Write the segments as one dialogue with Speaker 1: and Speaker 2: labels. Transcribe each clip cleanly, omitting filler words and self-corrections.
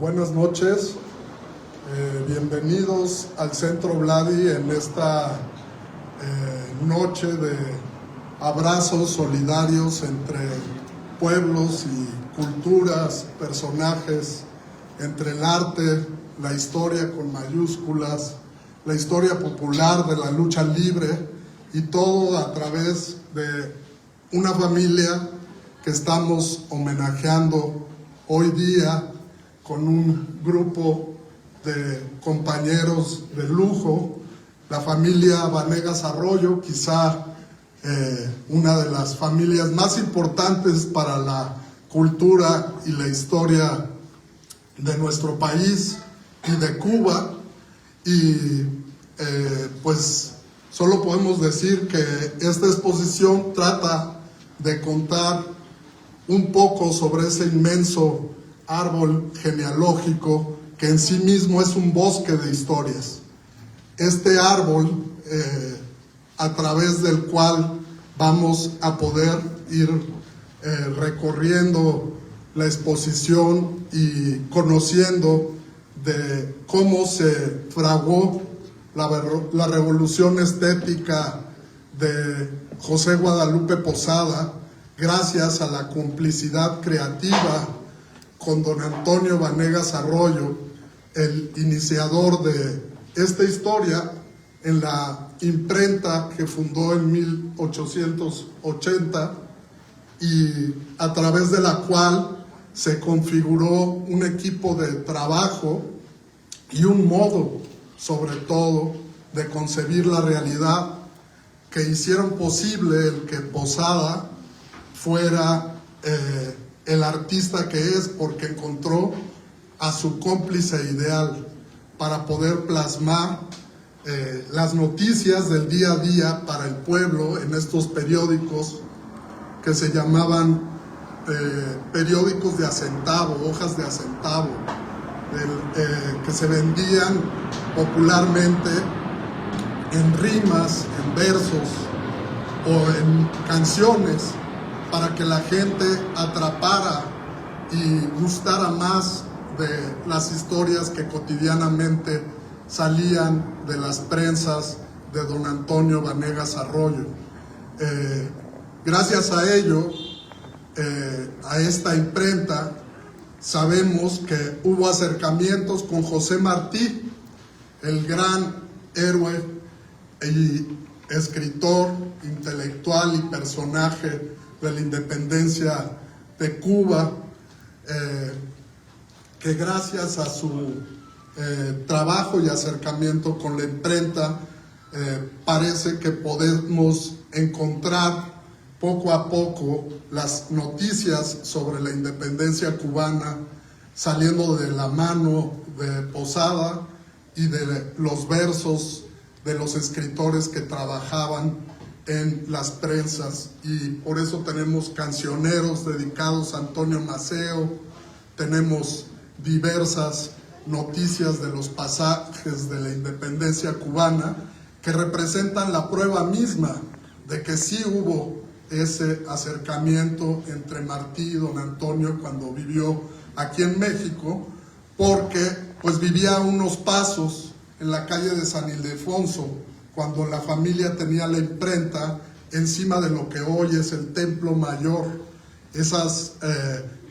Speaker 1: Buenas noches, bienvenidos al Centro Vladi en esta noche de abrazos solidarios entre pueblos y culturas, personajes, entre el arte, la historia con mayúsculas, la historia popular de la lucha libre y todo a través de una familia que estamos homenajeando hoy día con un grupo de compañeros de lujo, la familia Vanegas Arroyo, quizá una de las familias más importantes para la cultura y la historia de nuestro país y de Cuba, y pues solo podemos decir que esta exposición trata de contar un poco sobre ese inmenso árbol genealógico que en sí mismo es un bosque de historias. Este árbol a través del cual vamos a poder ir recorriendo la exposición y conociendo de cómo se fraguó la revolución estética de José Guadalupe Posada, gracias a la complicidad creativa con don Antonio Vanegas Arroyo, el iniciador de esta historia en la imprenta que fundó en 1880 y a través de la cual se configuró un equipo de trabajo y un modo, sobre todo, de concebir la realidad que hicieron posible el que Posada fuera el artista que es, porque encontró a su cómplice ideal para poder plasmar las noticias del día a día para el pueblo en estos periódicos que se llamaban periódicos de acentavo, hojas de acentavo, que se vendían popularmente en rimas, en versos o en canciones, para que la gente atrapara y gustara más de las historias que cotidianamente salían de las prensas de don Antonio Vanegas Arroyo. Gracias a ello, a esta imprenta, sabemos que hubo acercamientos con José Martí, el gran héroe y escritor, intelectual y personaje de la independencia de Cuba, que gracias a su trabajo y acercamiento con la imprenta parece que podemos encontrar poco a poco las noticias sobre la independencia cubana saliendo de la mano de Posada y de los versos de los escritores que trabajaban en las prensas, y por eso tenemos cancioneros dedicados a Antonio Maceo, tenemos diversas noticias de los pasajes de la independencia cubana que representan la prueba misma de que sí hubo ese acercamiento entre Martí y don Antonio cuando vivió aquí en México, porque pues vivía a unos pasos en la calle de San Ildefonso, cuando la familia tenía la imprenta encima de lo que hoy es el Templo Mayor, esas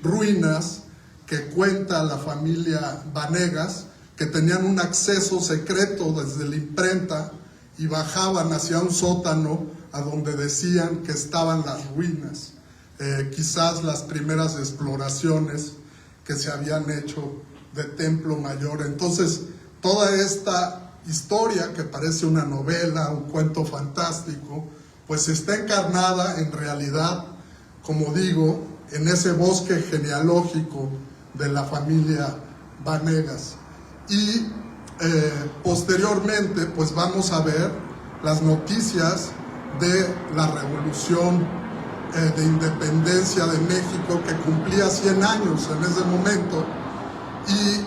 Speaker 1: ruinas que cuenta la familia Vanegas, que tenían un acceso secreto desde la imprenta y bajaban hacia un sótano a donde decían que estaban las ruinas, quizás las primeras exploraciones que se habían hecho de Templo Mayor. Entonces, toda esta historia que parece una novela, un cuento fantástico, pues está encarnada en realidad, como digo, en ese bosque genealógico de la familia Vanegas. Y posteriormente pues vamos a ver las noticias de la revolución de independencia de México, que cumplía 100 años en ese momento, y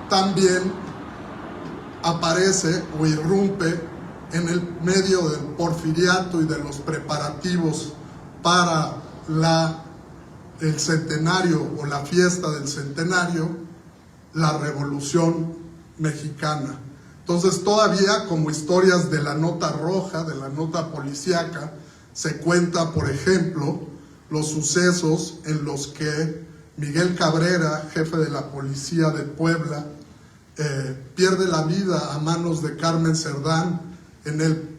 Speaker 1: también aparece o irrumpe en el medio del porfiriato y de los preparativos para el centenario o la fiesta del centenario, la Revolución Mexicana. Entonces todavía como historias de la nota roja, de la nota policíaca, se cuenta, por ejemplo, los sucesos en los que Miguel Cabrera, jefe de la policía de Puebla, pierde la vida a manos de Carmen Cerdán en el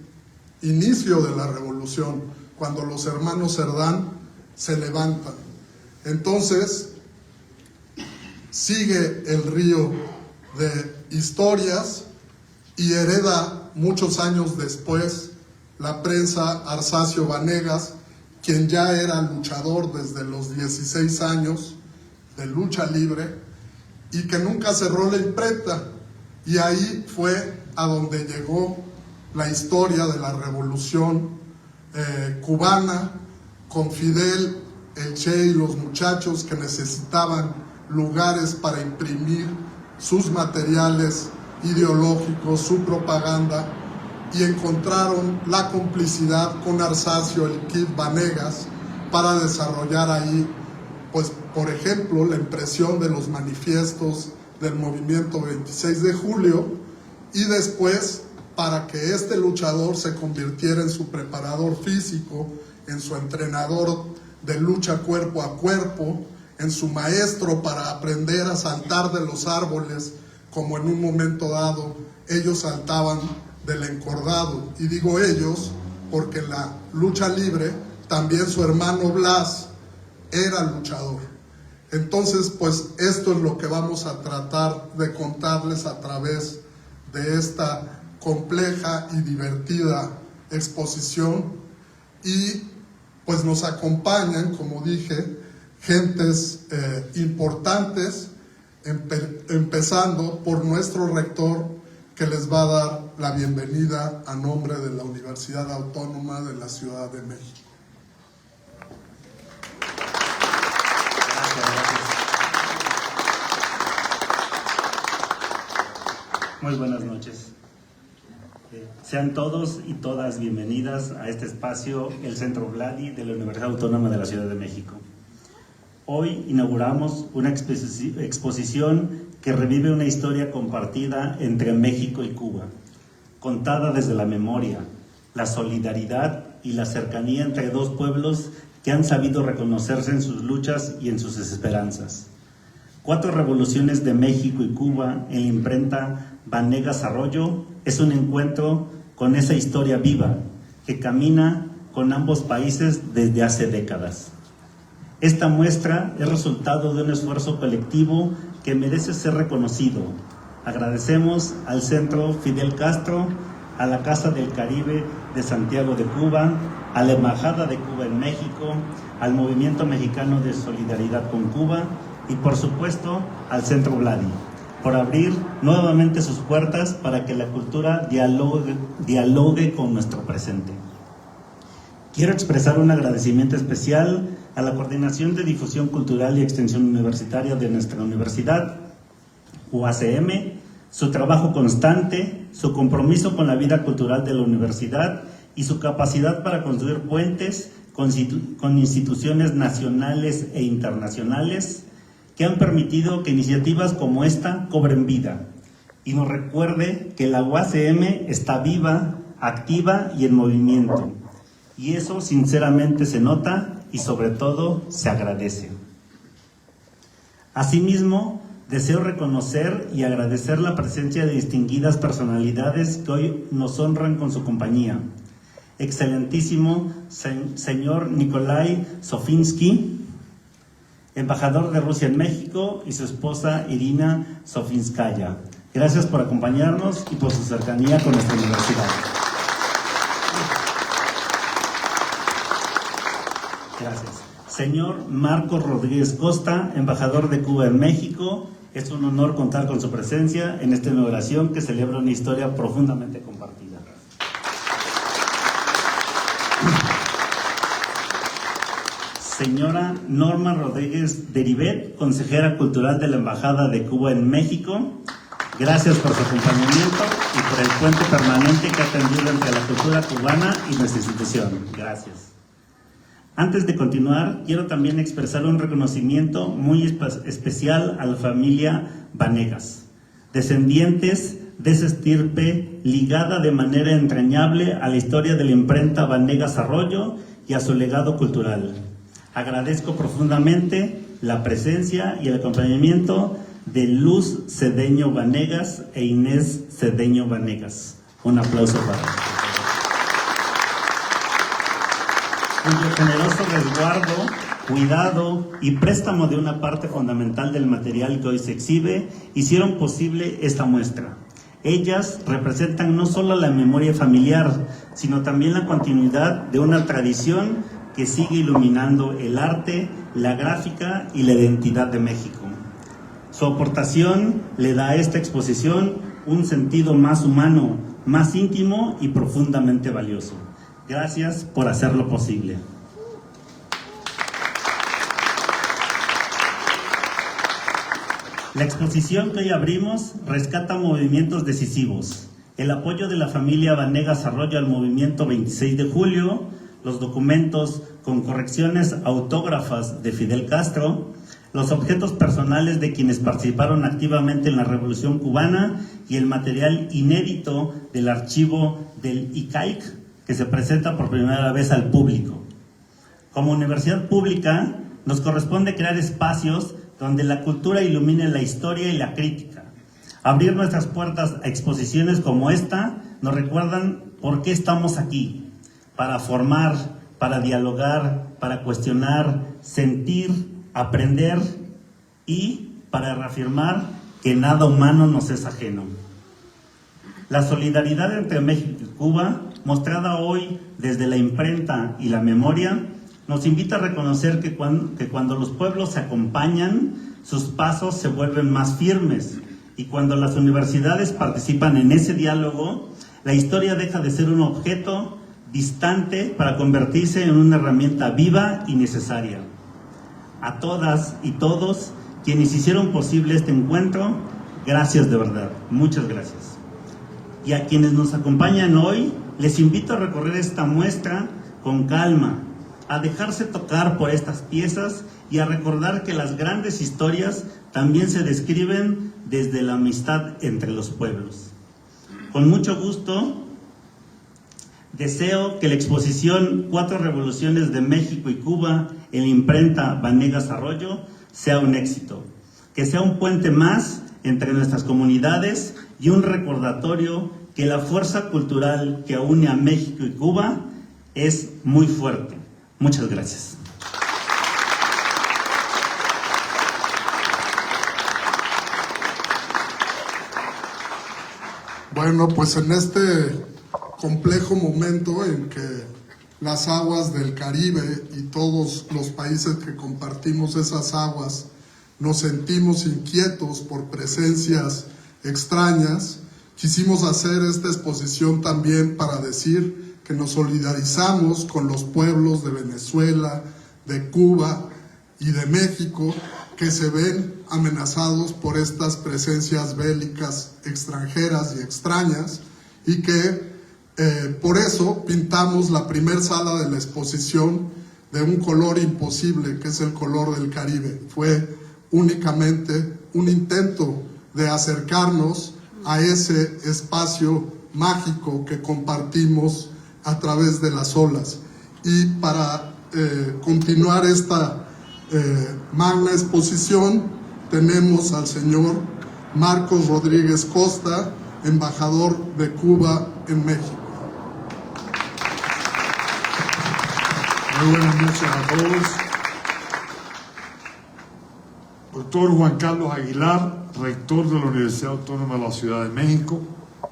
Speaker 1: inicio de la revolución, cuando los hermanos Cerdán se levantan. Entonces, sigue el río de historias y hereda muchos años después la prensa Arsacio Vanegas, quien ya era luchador desde los 16 años de lucha libre y que nunca cerró la imprenta, y ahí fue a donde llegó la historia de la revolución cubana, con Fidel, el Che y los muchachos que necesitaban lugares para imprimir sus materiales ideológicos, su propaganda, y encontraron la complicidad con Arsacio, el Kid Vanegas, para desarrollar ahí, pues, por ejemplo, la impresión de los manifiestos del movimiento 26 de julio, y después para que este luchador se convirtiera en su preparador físico, en su entrenador de lucha cuerpo a cuerpo, en su maestro para aprender a saltar de los árboles, como en un momento dado ellos saltaban del encordado. Y digo ellos porque en la lucha libre también su hermano Blas era luchador. Entonces, pues esto es lo que vamos a tratar de contarles a través de esta compleja y divertida exposición. Y pues nos acompañan, como dije, gentes importantes, empezando por nuestro rector, que les va a dar la bienvenida a nombre de la Universidad Autónoma de la Ciudad de México.
Speaker 2: Muy buenas noches. Sean todos y todas bienvenidas a este espacio, el Centro Vladi de la Universidad Autónoma de la Ciudad de México. Hoy inauguramos una exposición que revive una historia compartida entre México y Cuba, contada desde la memoria, la solidaridad y la cercanía entre dos pueblos que han sabido reconocerse en sus luchas y en sus esperanzas. 4 revoluciones de México y Cuba en la imprenta Vanegas Arroyo es un encuentro con esa historia viva que camina con ambos países desde hace décadas. Esta muestra es resultado de un esfuerzo colectivo que merece ser reconocido. Agradecemos al Centro Fidel Castro, a la Casa del Caribe de Santiago de Cuba, a la Embajada de Cuba en México, al Movimiento Mexicano de Solidaridad con Cuba y, por supuesto, al Centro Vladi, por abrir nuevamente sus puertas para que la cultura dialogue con nuestro presente. Quiero expresar un agradecimiento especial a la Coordinación de Difusión Cultural y Extensión Universitaria de nuestra universidad, UACM, su trabajo constante, su compromiso con la vida cultural de la universidad y su capacidad para construir puentes con instituciones nacionales e internacionales que han permitido que iniciativas como esta cobren vida y nos recuerde que la UACM está viva, activa y en movimiento. Y eso sinceramente se nota y sobre todo se agradece. Asimismo, deseo reconocer y agradecer la presencia de distinguidas personalidades que hoy nos honran con su compañía. Excelentísimo señor Nikolai Sofinsky, embajador de Rusia en México, y su esposa Irina Sofinskaya. Gracias por acompañarnos y por su cercanía con nuestra universidad. Gracias. Señor Marcos Rodríguez Costa, embajador de Cuba en México, es un honor contar con su presencia en esta inauguración que celebra una historia profundamente compartida. Señora Norma Rodríguez Deribet, consejera cultural de la Embajada de Cuba en México, gracias por su acompañamiento y por el puente permanente que ha tendido entre la cultura cubana y nuestra institución. Gracias. Antes de continuar, quiero también expresar un reconocimiento muy especial a la familia Vanegas, descendientes de esa estirpe ligada de manera entrañable a la historia de la imprenta Vanegas Arroyo y a su legado cultural. Agradezco profundamente la presencia y el acompañamiento de Luz Cedeño Vanegas e Inés Cedeño Vanegas. Un aplauso para ellos. Cuyo generoso resguardo, cuidado y préstamo de una parte fundamental del material que hoy se exhibe hicieron posible esta muestra. Ellas representan no solo la memoria familiar, sino también la continuidad de una tradición que sigue iluminando el arte, la gráfica y la identidad de México. Su aportación le da a esta exposición un sentido más humano, más íntimo y profundamente valioso. Gracias por hacerlo posible. La exposición que hoy abrimos rescata movimientos decisivos, el apoyo de la familia Vanegas Arroyo al movimiento 26 de julio, los documentos con correcciones autógrafas de Fidel Castro, los objetos personales de quienes participaron activamente en la Revolución Cubana y el material inédito del archivo del ICAIC, que se presenta por primera vez al público. Como universidad pública, nos corresponde crear espacios donde la cultura ilumine la historia y la crítica. Abrir nuestras puertas a exposiciones como esta nos recuerdan por qué estamos aquí: para formar, para dialogar, para cuestionar, sentir, aprender y para reafirmar que nada humano nos es ajeno. La solidaridad entre México y Cuba, mostrada hoy desde la imprenta y la memoria, nos invita a reconocer que cuando los pueblos se acompañan, sus pasos se vuelven más firmes, y cuando las universidades participan en ese diálogo, la historia deja de ser un objeto distante para convertirse en una herramienta viva y necesaria. A todas y todos quienes hicieron posible este encuentro, gracias de verdad, muchas gracias. Y a quienes nos acompañan hoy, les invito a recorrer esta muestra con calma, a dejarse tocar por estas piezas y a recordar que las grandes historias también se describen desde la amistad entre los pueblos. Con mucho gusto, deseo que la exposición 4 Revoluciones de México y Cuba en la imprenta Vanegas Arroyo sea un éxito, que sea un puente más entre nuestras comunidades y un recordatorio que la fuerza cultural que une a México y Cuba es muy fuerte. Muchas gracias.
Speaker 1: Bueno, pues en este complejo momento en que las aguas del Caribe y todos los países que compartimos esas aguas nos sentimos inquietos por presencias extrañas, quisimos hacer esta exposición también para decir que nos solidarizamos con los pueblos de Venezuela, de Cuba y de México que se ven amenazados por estas presencias bélicas extranjeras y extrañas, y que por eso pintamos la primer sala de la exposición de un color imposible, que es el color del Caribe. Fue únicamente un intento de acercarnos a ese espacio mágico que compartimos a través de las olas. Y para continuar esta magna exposición, tenemos al señor Marcos Rodríguez Costa, embajador de Cuba en México.
Speaker 3: Muy buenas noches a todos. Doctor Juan Carlos Aguilar, rector de la Universidad Autónoma de la Ciudad de México.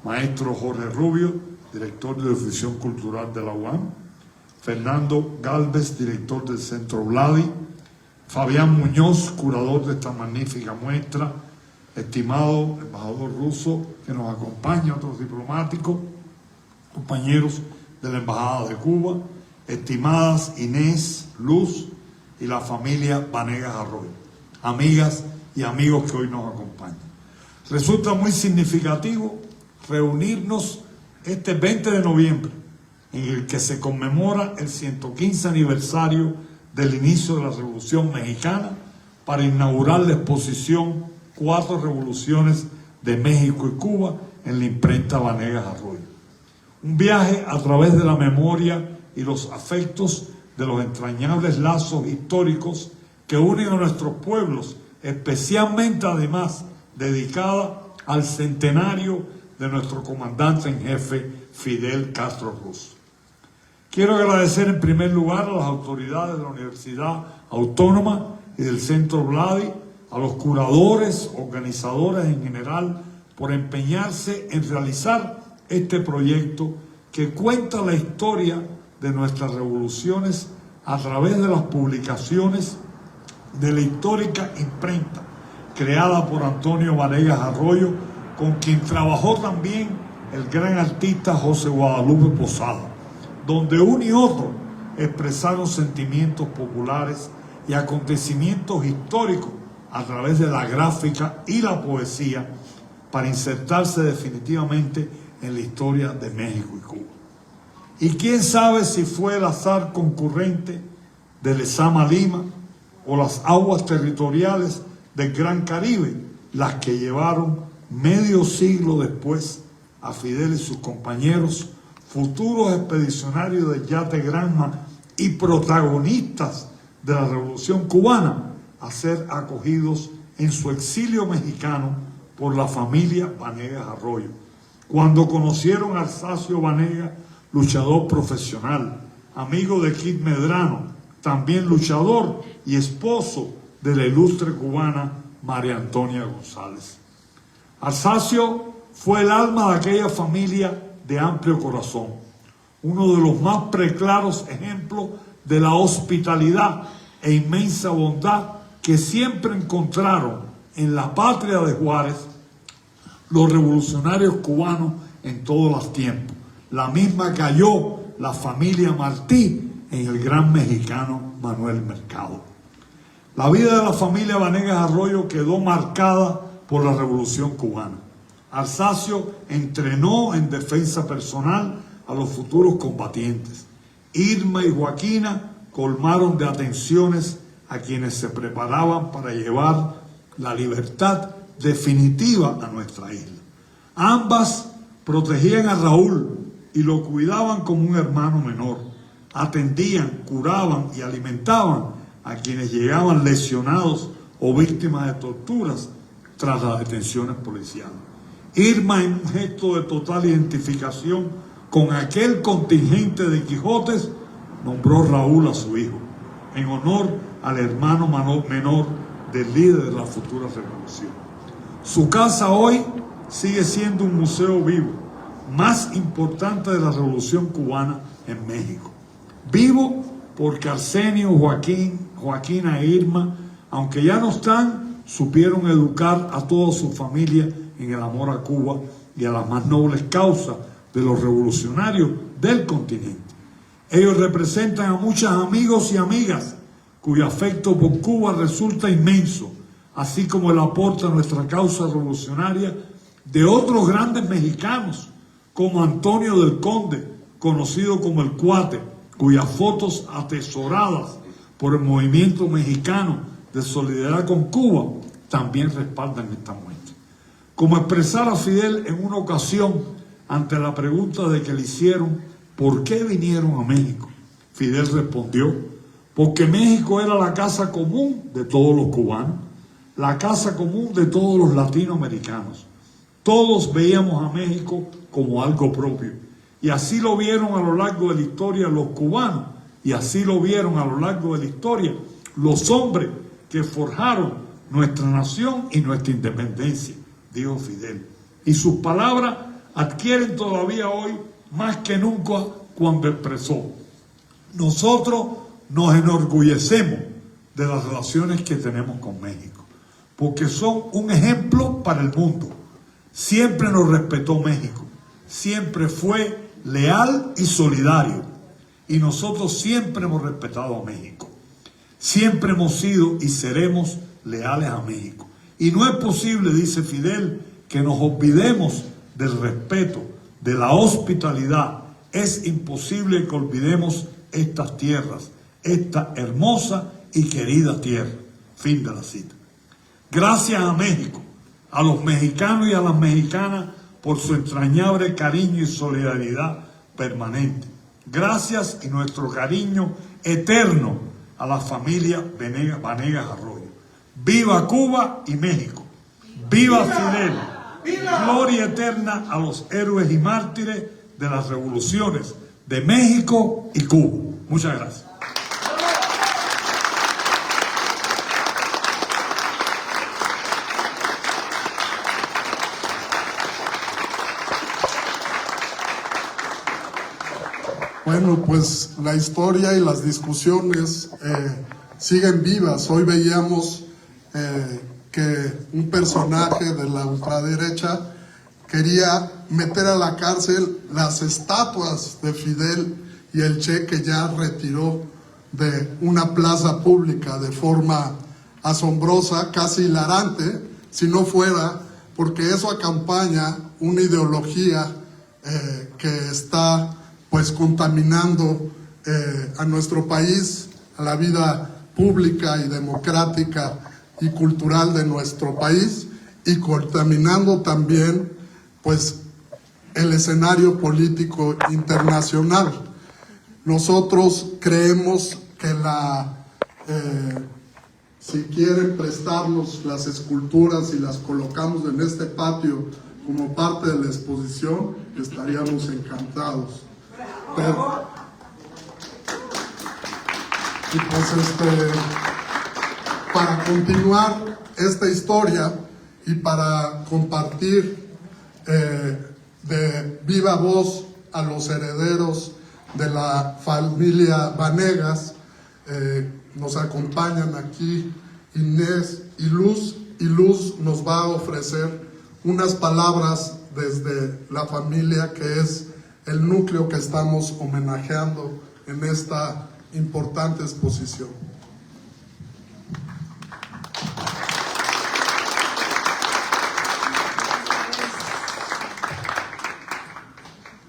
Speaker 3: Maestro Jorge Rubio, director de Difusión Cultural de la UAM. Fernando Galvez, director del Centro Vladi. Fabián Muñoz, curador de esta magnífica muestra. Estimado embajador ruso que nos acompaña, otros diplomáticos, compañeros de la Embajada de Cuba, estimadas Inés, Luz y la familia Vanegas Arroyo, amigas y amigos que hoy nos acompañan. Resulta muy significativo reunirnos este 20 de noviembre, en el que se conmemora el 115 aniversario del inicio de la Revolución Mexicana, para inaugurar la exposición 4 revoluciones de México y Cuba en la imprenta Vanegas Arroyo. Un viaje a través de la memoria y los afectos de los entrañables lazos históricos que unen a nuestros pueblos, especialmente además dedicada al centenario de nuestro comandante en jefe Fidel Castro Ruz. Quiero agradecer en primer lugar a las autoridades de la Universidad Autónoma y del Centro Vladi, a los curadores, organizadores en general, por empeñarse en realizar este proyecto que cuenta la historia de nuestras revoluciones a través de las publicaciones de la histórica imprenta creada por Antonio Vanegas Arroyo, con quien trabajó también el gran artista José Guadalupe Posada, donde uno y otro expresaron sentimientos populares y acontecimientos históricos a través de la gráfica y la poesía, para insertarse definitivamente en la historia de México y Cuba. Y quién sabe si fue el azar concurrente de Lezama Lima o las aguas territoriales del Gran Caribe las que llevaron medio siglo después a Fidel y sus compañeros, futuros expedicionarios del yate Granma y protagonistas de la Revolución Cubana, a ser acogidos en su exilio mexicano por la familia Vanegas Arroyo, cuando conocieron a Arsacio Vanegas, luchador profesional, amigo de Kid Medrano, también luchador y esposo de la ilustre cubana María Antonia González. Arsacio fue el alma de aquella familia de amplio corazón, uno de los más preclaros ejemplos de la hospitalidad e inmensa bondad que siempre encontraron en la patria de Juárez los revolucionarios cubanos en todos los tiempos, la misma que halló la familia Martí en el gran mexicano Manuel Mercado. La vida de la familia Vanegas Arroyo quedó marcada por la Revolución Cubana. Arsacio entrenó en defensa personal a los futuros combatientes. Irma y Joaquina colmaron de atenciones a quienes se preparaban para llevar la libertad definitiva a nuestra isla. Ambas protegían a Raúl y lo cuidaban como un hermano menor. Atendían, curaban y alimentaban a quienes llegaban lesionados o víctimas de torturas tras las detenciones policiales. Irma, en un gesto de total identificación con aquel contingente de Quijotes, nombró Raúl a su hijo, en honor al hermano menor del líder de la futura revolución. Su casa hoy sigue siendo un museo vivo, más importante de la Revolución Cubana en México. Vivo porque Arsenio, Joaquina e Irma, aunque ya no están, supieron educar a toda su familia en el amor a Cuba y a las más nobles causas de los revolucionarios del continente. Ellos representan a muchos amigos y amigas cuyo afecto por Cuba resulta inmenso, así como el aporte a nuestra causa revolucionaria de otros grandes mexicanos, como Antonio del Conde, conocido como el Cuate, cuyas fotos atesoradas por el movimiento mexicano de solidaridad con Cuba también respaldan esta muestra. Como expresara Fidel en una ocasión ante la pregunta de que le hicieron ¿por qué vinieron a México? Fidel respondió: porque México era la casa común de todos los cubanos, la casa común de todos los latinoamericanos. Todos veíamos a México como algo propio, y así lo vieron a lo largo de la historia los cubanos, y así lo vieron a lo largo de la historia los hombres que forjaron nuestra nación y nuestra independencia, dijo Fidel. Y sus palabras adquieren todavía hoy más que nunca cuando expresó: nosotros nos enorgullecemos de las relaciones que tenemos con México, porque son un ejemplo para el mundo. Siempre nos respetó México, siempre fue leal y solidario, y nosotros siempre hemos respetado a México. Siempre hemos sido y seremos leales a México. Y no es posible, dice Fidel, que nos olvidemos del respeto, de la hospitalidad Es imposible que olvidemos estas tierras, esta hermosa y querida tierra. Fin de la cita. Gracias a México, a los mexicanos y a las mexicanas por su entrañable cariño y solidaridad permanente. Gracias y nuestro cariño eterno a la familia Vanegas Arroyo. ¡Viva Cuba y México! ¡Viva Fidel! Gloria eterna a los héroes y mártires de las revoluciones de México y Cuba. Muchas gracias.
Speaker 1: Bueno, pues la historia y las discusiones siguen vivas. Hoy veíamos que un personaje de la ultraderecha quería meter a la cárcel las estatuas de Fidel y el Che, que ya retiró de una plaza pública de forma asombrosa, casi hilarante, si no fuera porque eso acompaña una ideología que está pues contaminando a nuestro país, a la vida pública y democrática y cultural de nuestro país, y contaminando también pues el escenario político internacional. Nosotros creemos que si quieren prestarnos las esculturas y las colocamos en este patio como parte de la exposición, estaríamos encantados. Y pues para continuar esta historia y para compartir de viva voz a los herederos de la familia Vanegas, nos acompañan aquí Inés y Luz nos va a ofrecer unas palabras desde la familia, que es el núcleo que estamos homenajeando en esta importante exposición.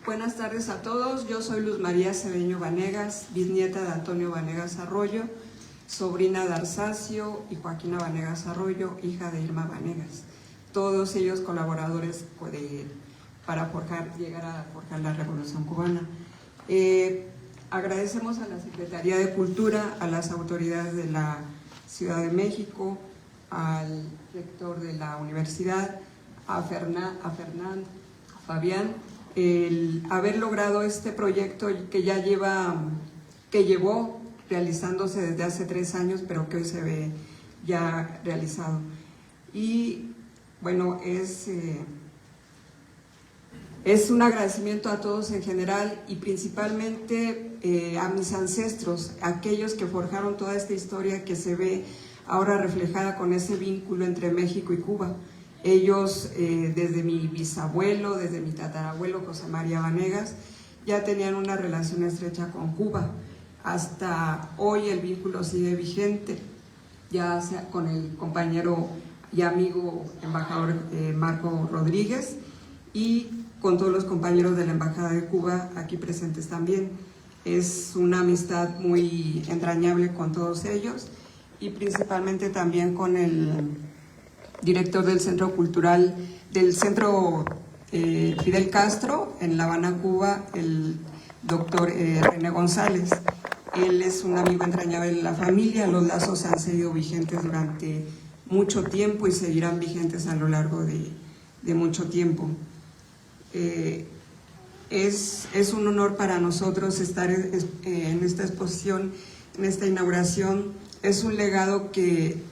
Speaker 4: Buenas tardes a todos, yo soy Luz María Cedeño Vanegas, bisnieta de Antonio Vanegas Arroyo, sobrina de Arsacio y Joaquina Vanegas Arroyo, hija de Irma Vanegas. Todos ellos colaboradores para llegar a forjar la Revolución Cubana. Agradecemos a la Secretaría de Cultura, a las autoridades de la Ciudad de México, al rector de la universidad, a Fabián, el haber logrado este proyecto que llevó realizándose desde hace 3 años, pero que hoy se ve ya realizado. Y bueno, es un agradecimiento a todos en general y principalmente a mis ancestros, aquellos que forjaron toda esta historia que se ve ahora reflejada con ese vínculo entre México y Cuba. Ellos, desde mi bisabuelo, desde mi tatarabuelo José María Vanegas, ya tenían una relación estrecha con Cuba. Hasta hoy el vínculo sigue vigente, ya sea con el compañero y amigo embajador Marco Rodríguez y con todos los compañeros de la Embajada de Cuba aquí presentes también. Es una amistad muy entrañable con todos ellos y principalmente también con el director del Centro Cultural, del Centro Fidel Castro en La Habana, Cuba, el doctor René González. Él es un amigo entrañable de la familia, los lazos han seguido vigentes durante mucho tiempo y seguirán vigentes a lo largo de mucho tiempo. Es un honor para nosotros estar en esta exposición, en esta inauguración. Es un legado que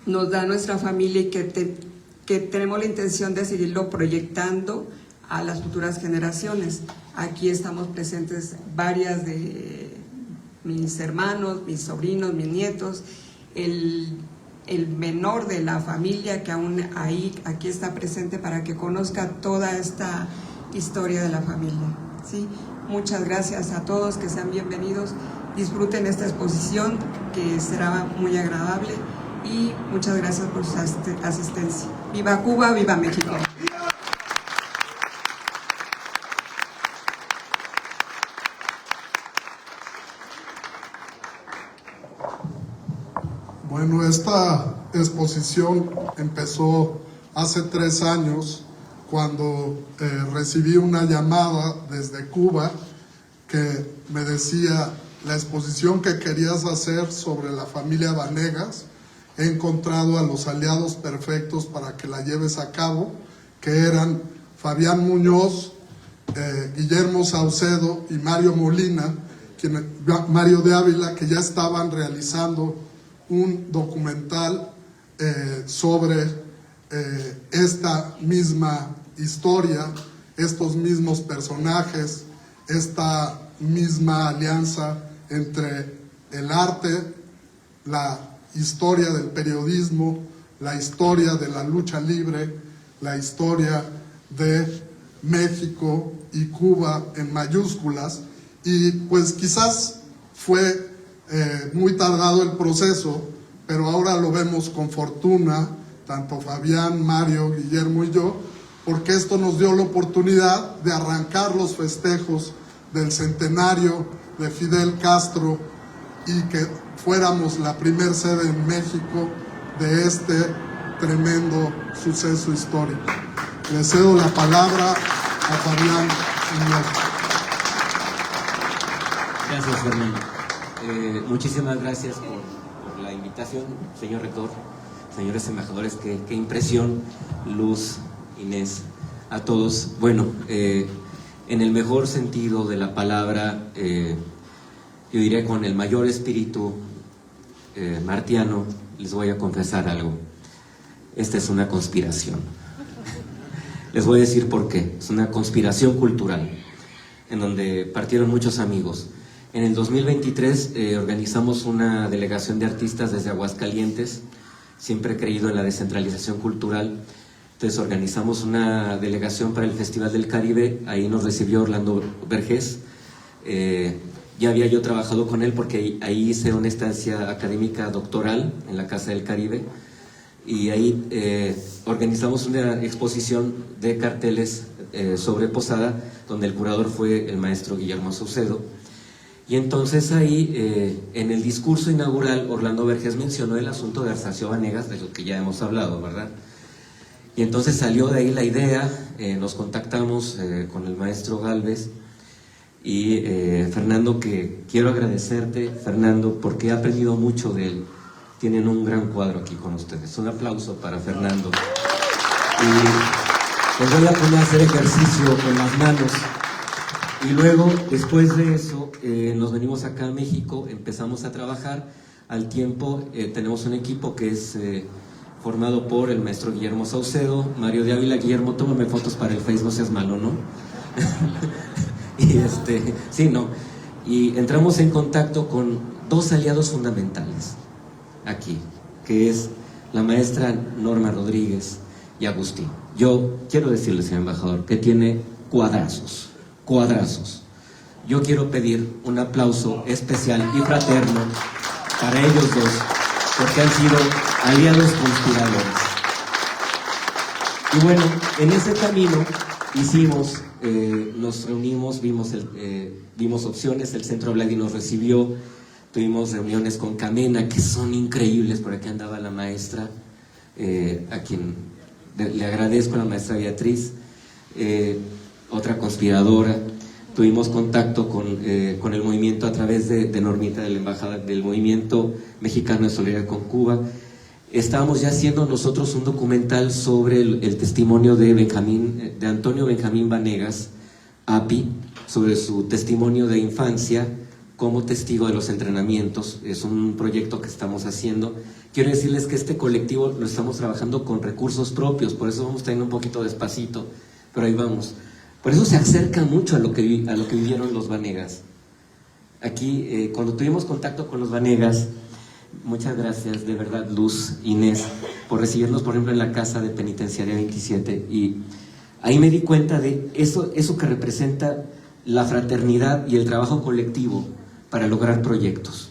Speaker 4: nos da nuestra familia y que tenemos la intención de seguirlo proyectando a las futuras generaciones. Aquí estamos presentes varias de mis hermanos, mis sobrinos, mis nietos, el menor de la familia que aún aquí está presente para que conozca toda esta historia de la familia, ¿sí? Muchas gracias a todos, que sean bienvenidos, disfruten esta exposición que será muy agradable y muchas gracias por su asistencia. ¡Viva Cuba, viva México!
Speaker 1: esta exposición empezó hace 3 años, cuando recibí una llamada desde Cuba que me decía: la exposición que querías hacer sobre la familia Vanegas, he encontrado a los aliados perfectos para que la lleves a cabo, que eran Fabián Muñoz, Guillermo Saucedo y Mario Molina, Mario de Ávila, que ya estaban realizando un documental sobre esta misma historia, estos mismos personajes, esta misma alianza entre el arte, la historia del periodismo, la historia de la lucha libre, la historia de México y Cuba en mayúsculas. Y pues quizás fue muy tardado el proceso, pero ahora lo vemos con fortuna, tanto Fabián, Mario, Guillermo y yo, porque esto nos dio la oportunidad de arrancar los festejos del centenario de Fidel Castro y que fuéramos la primer sede en México de este tremendo suceso histórico. Le cedo la palabra a Fabián Muñoz.
Speaker 5: Gracias, Fernando. Muchísimas gracias por la invitación, señor rector, señores embajadores. Qué impresión, Luz, Inés, a todos. Bueno, en el mejor sentido de la palabra, yo diría con el mayor espíritu martiano, les voy a confesar algo. Esta es una conspiración. Les voy a decir por qué. Es una conspiración cultural, en donde partieron muchos amigos. En el 2023 organizamos una delegación de artistas desde Aguascalientes. Siempre he creído en la descentralización cultural. Entonces organizamos una delegación para el Festival del Caribe. Ahí nos recibió Orlando Vergés. Ya había yo trabajado con él porque ahí hice una estancia académica doctoral en la Casa del Caribe. Y ahí organizamos una exposición de carteles sobre Posada, donde el curador fue el maestro Guillermo Saucedo. Y entonces ahí, en el discurso inaugural, Orlando Vergés mencionó el asunto de Arsacio Vanegas, de lo que ya hemos hablado, ¿verdad? Y entonces salió de ahí la idea, nos contactamos con el maestro Gálvez y Fernando, que quiero agradecerte, Fernando, porque he aprendido mucho de él. Tienen un gran cuadro aquí con ustedes. Un aplauso para Fernando. Y les voy a poner a hacer ejercicio con las manos. Y luego, después de eso, nos venimos acá a México, empezamos a trabajar. Al tiempo, tenemos un equipo que es formado por el maestro Guillermo Saucedo, Mario de Ávila. Guillermo, tómame fotos para el Face, no seas malo, ¿no? Sí, no. Y entramos en contacto con 2 aliados fundamentales aquí, que es la maestra Norma Rodríguez y Agustín. Yo quiero decirle, señor embajador, que tiene cuadrazos. Yo quiero pedir un aplauso especial y fraterno para ellos dos, porque han sido aliados conspiradores. Y bueno, en ese camino nos reunimos, vimos opciones, el Centro Vladi nos recibió, tuvimos reuniones con Camena, que son increíbles. Por aquí andaba la maestra, a quien le agradezco, la maestra Beatriz, otra conspiradora. Tuvimos contacto con el movimiento a través de Normita, de la embajada del Movimiento Mexicano de Solidaridad con Cuba. Estábamos ya haciendo nosotros un documental sobre el testimonio de Antonio Benjamín Vanegas, API, sobre su testimonio de infancia como testigo de los entrenamientos. Es un proyecto que estamos haciendo. Quiero decirles que este colectivo lo estamos trabajando con recursos propios, por eso vamos teniendo un poquito despacito, pero ahí vamos. Por eso se acerca mucho a lo que vivieron los Vanegas. Aquí, cuando tuvimos contacto con los Vanegas, muchas gracias, de verdad, Luz, Inés, por recibirnos, por ejemplo, en la Casa de Penitenciaria 27. Y ahí me di cuenta de eso que representa la fraternidad y el trabajo colectivo para lograr proyectos.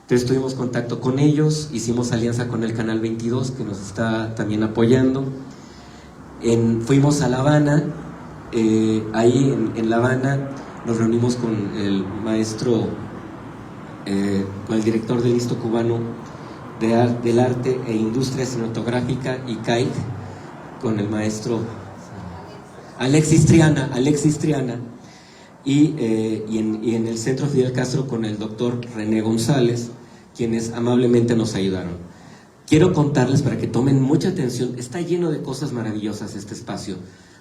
Speaker 5: Entonces tuvimos contacto con ellos, hicimos alianza con el Canal 22, que nos está también apoyando. Fuimos a La Habana. Ahí en La Habana nos reunimos con el maestro, con el director del Listo Cubano, del Arte e Industria Cinematográfica, ICAIC, con el maestro Alexis Triana, y en el Centro Fidel Castro con el doctor René González, quienes amablemente nos ayudaron. Quiero contarles, para que tomen mucha atención, está lleno de cosas maravillosas este espacio,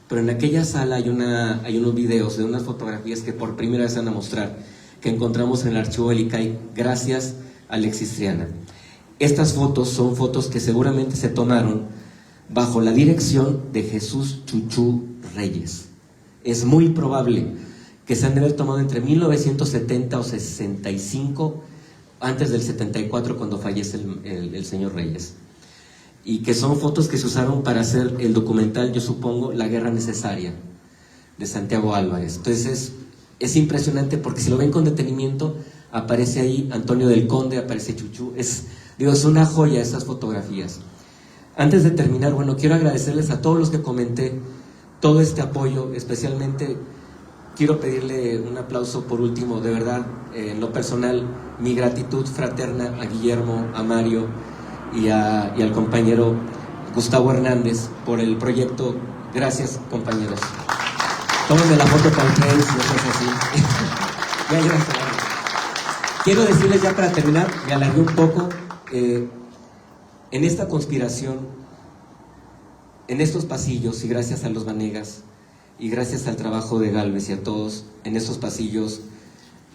Speaker 5: pero en aquella sala hay unos videos de unas fotografías que por primera vez van a mostrar, que encontramos en el archivo del ICAIC, gracias a Alexis Triana. Estas fotos son fotos que seguramente se tomaron bajo la dirección de Jesús Chuchú Reyes. Es muy probable que se han de haber tomado entre 1970 o 65, antes del 74, cuando fallece el señor Reyes, y que son fotos que se usaron para hacer el documental, yo supongo, La Guerra Necesaria, de Santiago Álvarez. Entonces es impresionante, porque si lo ven con detenimiento, aparece ahí Antonio del Conde, aparece Chuchú, es una joya esas fotografías. Antes de terminar, bueno, quiero agradecerles a todos los que comenté todo este apoyo, especialmente quiero pedirle un aplauso por último, de verdad, en lo personal, mi gratitud fraterna a Guillermo, a Mario y al compañero Gustavo Hernández por el proyecto. Gracias, compañeros. Tómenme la foto para ustedes, no es así. Ya, gracias. Quiero decirles ya para terminar, me alargué un poco, en esta conspiración, en estos pasillos, y gracias a los Vanegas, y gracias al trabajo de Gálvez y a todos, en estos pasillos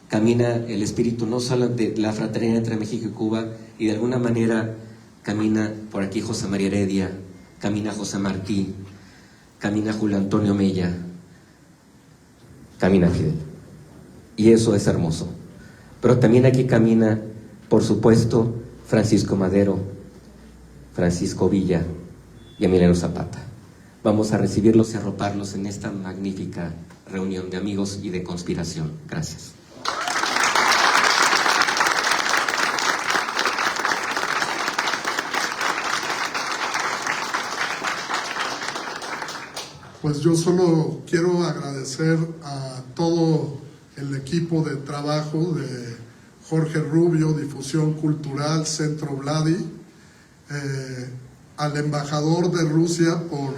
Speaker 5: camina el espíritu no solo de la fraternidad entre México y Cuba, y de alguna manera camina por aquí José María Heredia, camina José Martí, camina Julio Antonio Mella, camina Fidel. Y eso es hermoso. Pero también aquí camina, por supuesto, Francisco Madero, Francisco Villa y Emiliano Zapata. Vamos a recibirlos y arroparlos en esta magnífica reunión de amigos y de conspiración. Gracias.
Speaker 1: Pues yo solo quiero agradecer a todo el equipo de trabajo de Jorge Rubio, Difusión Cultural, Centro Vladi, al embajador de Rusia por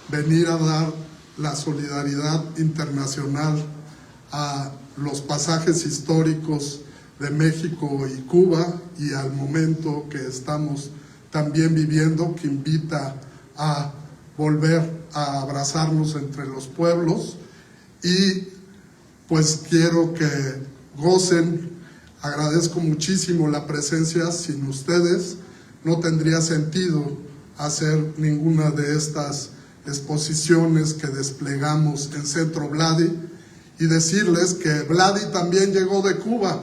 Speaker 1: venir a dar la solidaridad internacional a los pasajes históricos de México y Cuba, y al momento que estamos también viviendo, que invita a volver a abrazarnos entre los pueblos. Y pues quiero que gocen, agradezco muchísimo la presencia. Sin ustedes no tendría sentido hacer ninguna de estas exposiciones que desplegamos en Centro Vladi, y decirles que Vladi también llegó de Cuba.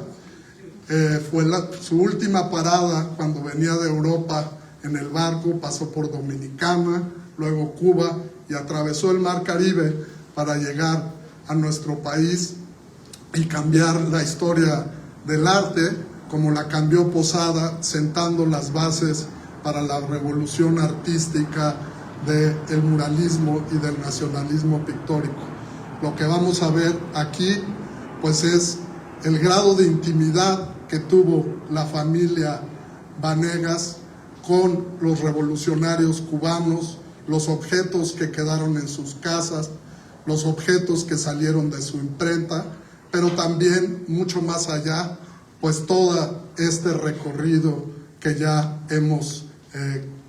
Speaker 1: Fue su última parada cuando venía de Europa en el barco, pasó por Dominicana, luego Cuba, y atravesó el Mar Caribe para llegar a nuestro país y cambiar la historia del arte, como la cambió Posada, sentando las bases para la revolución artística del muralismo y del nacionalismo pictórico. Lo que vamos a ver aquí pues es el grado de intimidad que tuvo la familia Vanegas con los revolucionarios cubanos, los objetos que quedaron en sus casas, los objetos que salieron de su imprenta, pero también mucho más allá, pues todo este recorrido que ya hemos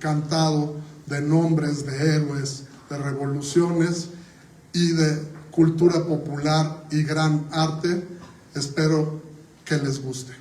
Speaker 1: cantado de nombres de héroes, de revoluciones y de cultura popular y gran arte. Espero que les guste.